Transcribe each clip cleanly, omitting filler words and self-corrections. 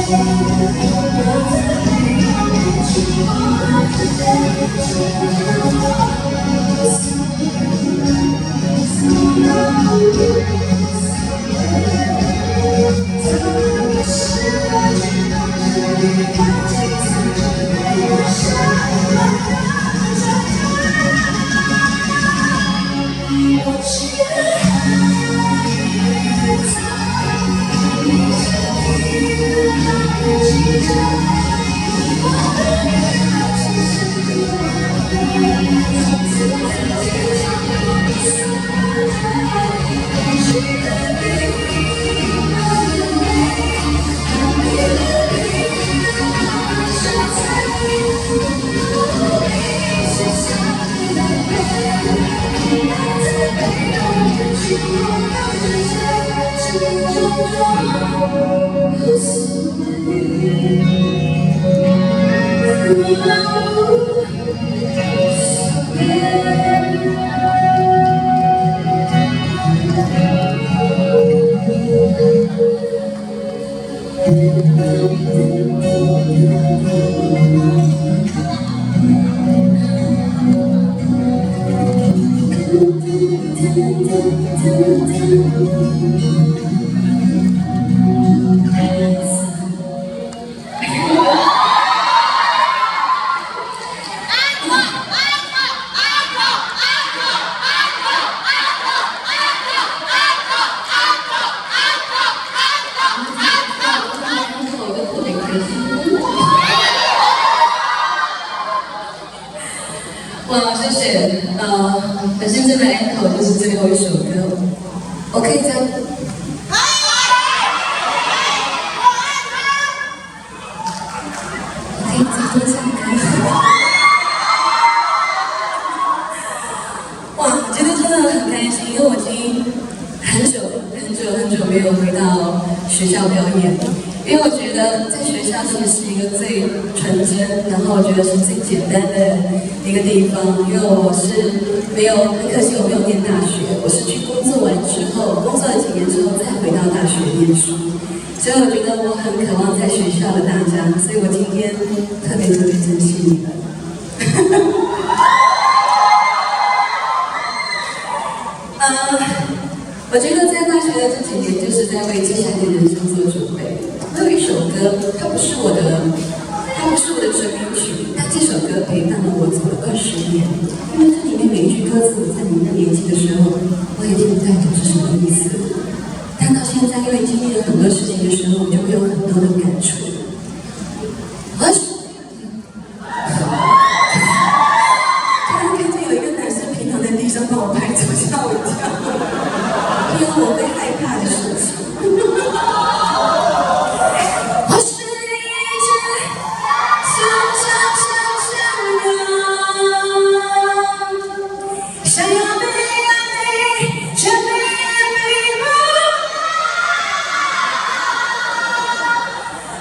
哇，谢谢。本身真的 encore 就是最后一首歌，我可以再。多唱歌。哇，今天真的很开心，因为我已经很久没有回到学校表演了。因为我觉得在学校其实是一个最纯真，然后我觉得是最简单的一个地方。因为我是没有，很可惜我没有念大学，我是去工作完之后，工作了几年之后再回到大学念书。所以我觉得我很渴望在学校的大家，所以我今天特别珍惜你们。我觉得在大学的这几年，就是在为接下来的人生做准备。我有一首歌，它不是我的成名曲，但这首歌陪伴了我走了20年。因为这里面每一句歌词，我在你那年纪的时候，我也听不太懂是什么意思。但到现在，因为经历了很多事情的时候，我就会有很多的感触。突然看见有一个男生平躺在地上帮我拍照，吓我一跳。因为我会害怕的事情。我是一只小羊，想要被爱你，却被迷茫。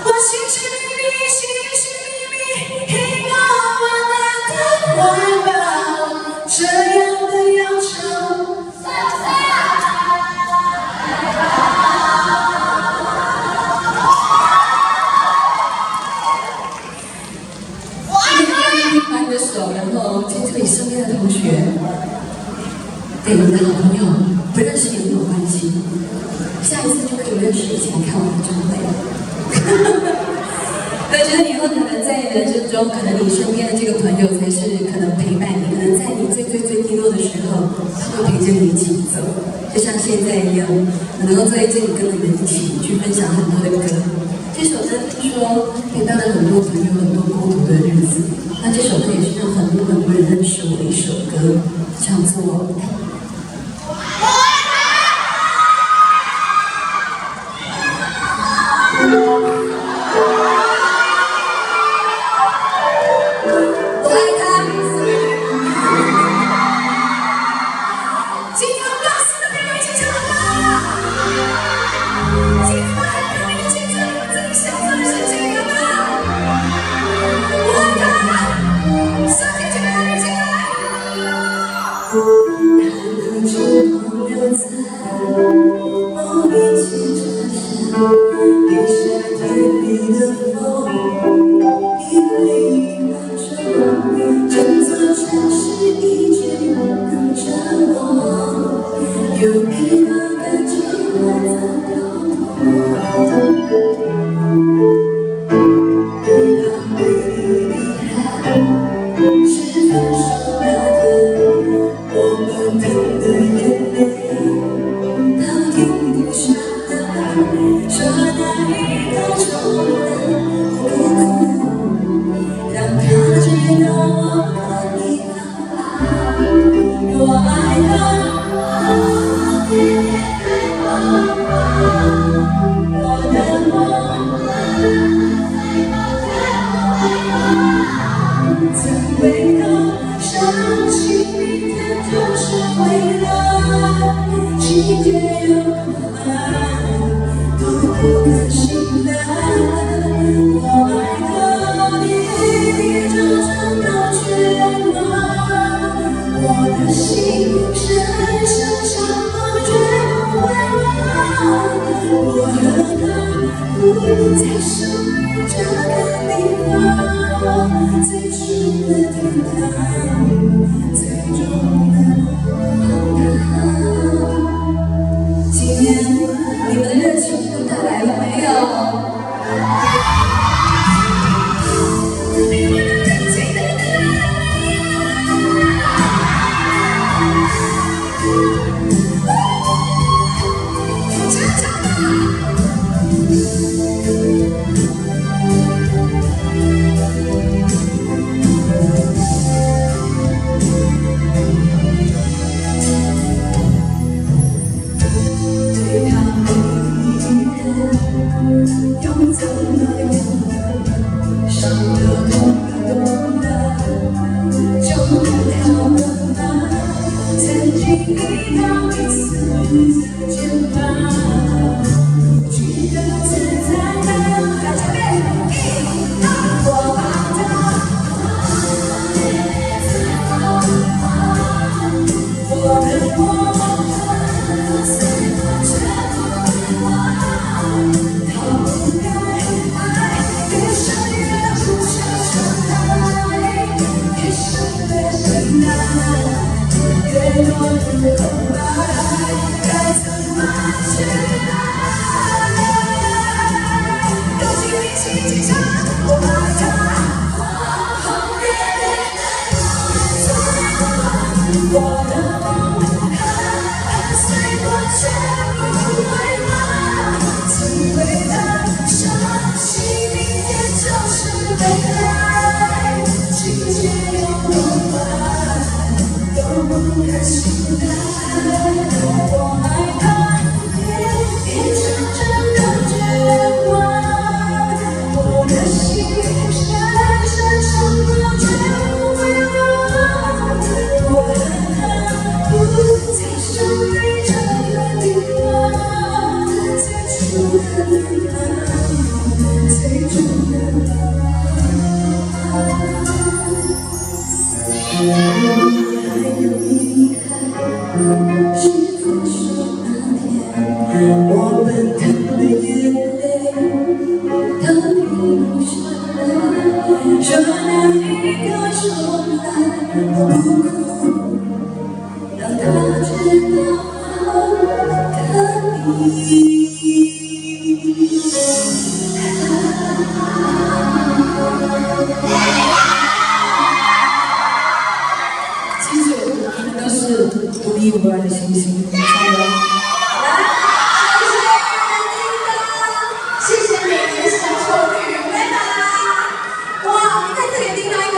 我寻寻觅觅，一个温暖的怀抱，这样的要求。然后牵着你身边的同学，对你的好朋友，不认识也没有关系，下一次就可以认识以前看我的专会了。我觉得以后可能在人生中，可能你身边的这个朋友才是可能陪伴你，可能在你最低落的时候，他会陪着你一起走，就像现在一样，我能够坐在这里跟你们一起去分享很多的歌。这首歌听说陪伴了很多朋友很多孤独的日子，那这首歌也是让很多人认识我的一首歌，叫做《我爱他》。今天我告诉的你们一起唱吧。今天我很努力的去做我自己想做的事情，有吗？我爱他，手牵起来，一起来。看得出朋友在某一起转身，一下天地。的风，你会拉着整座城市一直等着我，有一个感觉还在漂泊。最怕被遗憾是分手那天，我们疼的眼泪都停不下来，说那一刻重来，不哭，让他知道我和你的爱，我爱他，我的梦，曾为他伤心，明天就是未来，情节有多爱，都不敢醒来。我爱他，你就真的绝望，我的心深深伤了绝不会忘。我和他不再属于这个地方，最初的天堂，最终的荒唐。今天你们的热情都带来了没有？对他每一天，用怎么用的，伤的痛的懂的，就不要问吧。曾经一道一次肩膀，记得自在的大家背，我爱他，我的梦。越多的空白，该怎么去爱？用尽力气坚强，我爱他，轰烈烈的我的梦，伴随我全不会忘。曾为他伤心，明天就是未来，情节有多快？都不敢醒来，我爱他，变成真的绝望。我的心深深伤了，绝不会忘。我和他不再属于这个地方，最初的天堂，最终的还有遗憾，是分手那天，我们疼的眼泪都停不下来，说那一刻重来，不哭，让他知道我的你。记住，你们都是独一无二的星星，加油！